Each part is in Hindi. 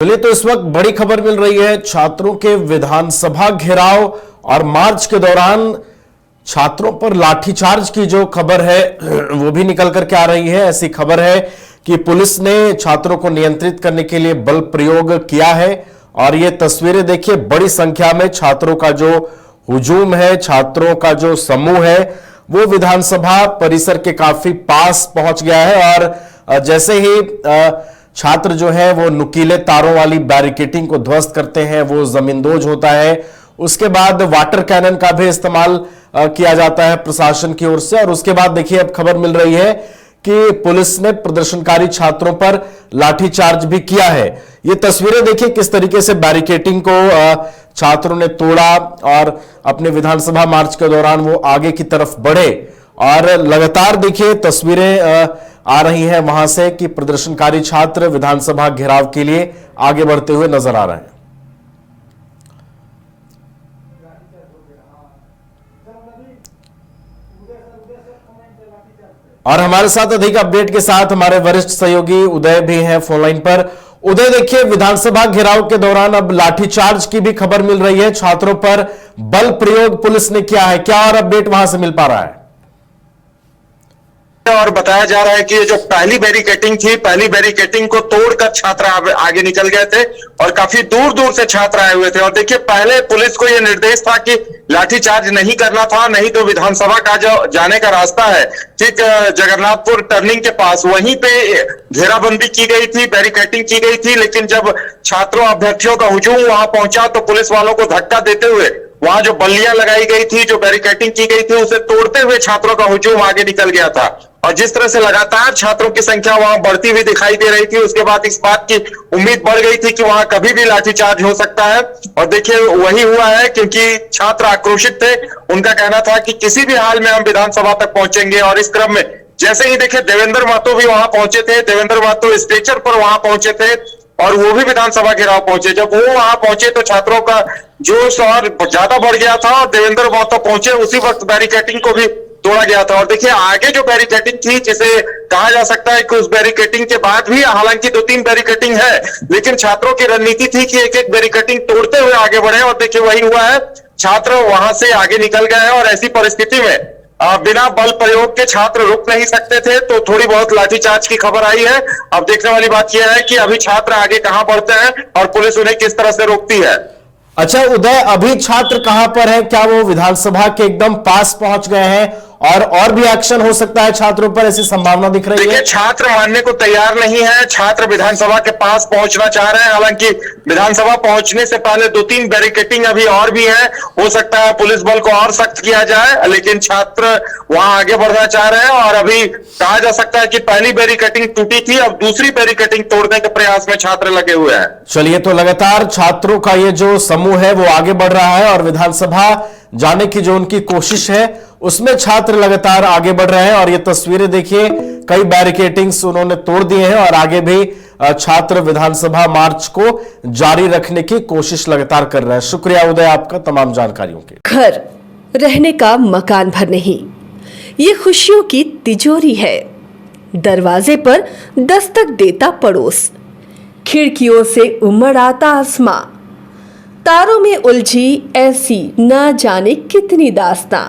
चलिए तो इस वक्त बड़ी खबर मिल रही है छात्रों के विधानसभा घेराव और मार्च के दौरान छात्रों पर लाठीचार्ज की जो खबर है वो भी निकल करके आ रही है। ऐसी खबर है कि पुलिस ने छात्रों को नियंत्रित करने के लिए बल प्रयोग किया है और ये तस्वीरें देखिए, बड़ी संख्या में छात्रों का जो हुजूम है, छात्रों का जो समूह है वो विधानसभा परिसर के काफी पास पहुंच गया है और जैसे ही छात्र जो है वो नुकीले तारों वाली बैरिकेटिंग को ध्वस्त करते हैं, वो जमींदोज होता है। उसके बाद वाटर कैनन का भी इस्तेमाल किया जाता है प्रशासन की ओर से। और उसके बाद देखिए, अब खबर मिल रही है कि पुलिस ने प्रदर्शनकारी छात्रों पर लाठीचार्ज भी किया है। ये तस्वीरें देखिए किस तरीके से बैरिकेटिंग को छात्रों ने तोड़ा और अपने विधानसभा मार्च के दौरान वो आगे की तरफ बढ़े। और लगातार देखिए तस्वीरें आ रही है वहां से कि प्रदर्शनकारी छात्र विधानसभा घेराव के लिए आगे बढ़ते हुए नजर आ रहे हैं। और हमारे साथ अधिक अपडेट के साथ हमारे वरिष्ठ सहयोगी उदय भी हैं फोन लाइन पर। उदय, देखिए विधानसभा घेराव के दौरान अब लाठीचार्ज की भी खबर मिल रही है, छात्रों पर बल प्रयोग पुलिस ने किया है, क्या और अपडेट वहां से मिल पा रहा है? और बताया जा रहा है कि जो पहली बैरिकेटिंग थी, पहली बैरिकेटिंग को तोड़कर छात्र आगे निकल गए थे और काफी दूर दूर से छात्र आए हुए थे। और देखिए, पहले पुलिस को यह निर्देश था कि लाठीचार्ज नहीं करना था, नहीं तो विधानसभा का जो जाने का रास्ता है ठीक जगन्नाथपुर टर्निंग के पास, वहीं पे घेराबंदी की गई थी, बैरिकेटिंग की गई थी। लेकिन जब छात्रों अभ्यर्थियों का हुजूम वहां पहुंचा तो पुलिस वालों को धक्का देते हुए वहां जो बल्लियां लगाई गई थी, जो बैरिकेटिंग की गई थी, उसे तोड़ते हुए छात्रों का हुजूम आगे निकल गया था। और जिस तरह से लगातार छात्रों की संख्या वहां बढ़ती हुई दिखाई दे रही थी, उसके बाद इस बात की उम्मीद बढ़ गई थी कि वहां कभी भी लाठीचार्ज हो सकता है। और देखिए वही हुआ है, क्योंकि छात्र आक्रोशित थे। उनका कहना था कि किसी भी हाल में हम विधानसभा तक पहुंचेंगे। और इस क्रम में जैसे ही देखिए देवेंद्र महतो भी वहां पहुंचे थे, देवेंद्र महतो स्ट्रेचर पर वहां पहुंचे थे और वो भी विधानसभा घेराव पहुंचे। जब वो वहां पहुंचे तो छात्रों का जोश और ज्यादा बढ़ गया था और देवेंद्र महतो पहुंचे उसी वक्त बैरिकेटिंग को भी तोड़ा गया था। और देखिए आगे जो बैरिकेटिंग थी, जिसे कहा जा सकता है कि उस बैरिकेटिंग के बाद भी, हालांकि 2-3 बैरिकेटिंग है, लेकिन छात्रों की रणनीति थी कि एक एक बैरिकेटिंग तोड़ते हुए आगे बढ़े। और देखिए वही हुआ है, छात्र वहां से आगे निकल गए हैं। और ऐसी परिस्थिति में बिना बल प्रयोग के छात्र रुक नहीं सकते थे, तो थोड़ी बहुत लाठीचार्ज की खबर आई है। अब देखने वाली बात यह है कि अभी छात्र आगे कहां बढ़ते हैं और पुलिस उन्हें किस तरह से रोकती है। अच्छा उदय, अभी छात्र कहां पर है? क्या वो विधानसभा के एकदम पास पहुंच गए हैं और भी एक्शन हो सकता है छात्रों पर, ऐसी संभावना दिख रही है? देखिए, छात्र मानने को तैयार नहीं है। छात्र विधानसभा के पास पहुंचना चाह रहे हैं। हालांकि विधानसभा पहुंचने से पहले 2-3 बैरिकेटिंग अभी और भी है, हो सकता है पुलिस बल को और सख्त किया जाए, लेकिन छात्र वहां आगे बढ़ना चाह रहे हैं। और अभी कहा जा सकता है कि पहली बैरिकेटिंग टूटी थी, अब दूसरी बैरिकेटिंग तोड़ने के प्रयास में छात्र लगे हुए हैं। चलिए, तो लगातार छात्रों का ये जो समूह है वो आगे बढ़ रहा है और विधानसभा जाने की जो उनकी कोशिश है उसमें छात्र लगातार आगे बढ़ रहे हैं। और ये तस्वीरें देखिए, कई बैरिकेटिंग्स उन्होंने तोड़ दिए हैं और आगे भी छात्र विधानसभा मार्च को जारी रखने की कोशिश लगातार कर रहे हैं। शुक्रिया उदय आपका तमाम जानकारियों के। घर रहने का मकान भर नहीं, ये खुशियों की तिजोरी है। दरवाजे पर दस्तक देता पड़ोस, खिड़कियों से उमड़ आता आसमां, तारों में उलझी ऐसी न जाने कितनी दास्तां।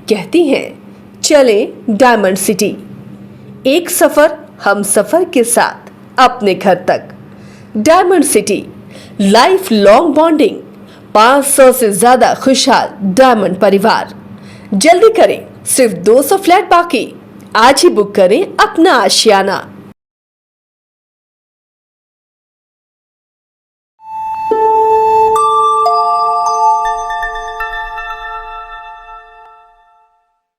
कहती हैं चले डायमंड सिटी, एक सफर हम सफर के साथ अपने घर तक। Diamond city, life long bonding, 500 से ज्यादा खुशहाल डायमंड परिवार। जल्दी करें, सिर्फ 200 फ्लैट बाकी। आज ही बुक करें अपना आशियाना।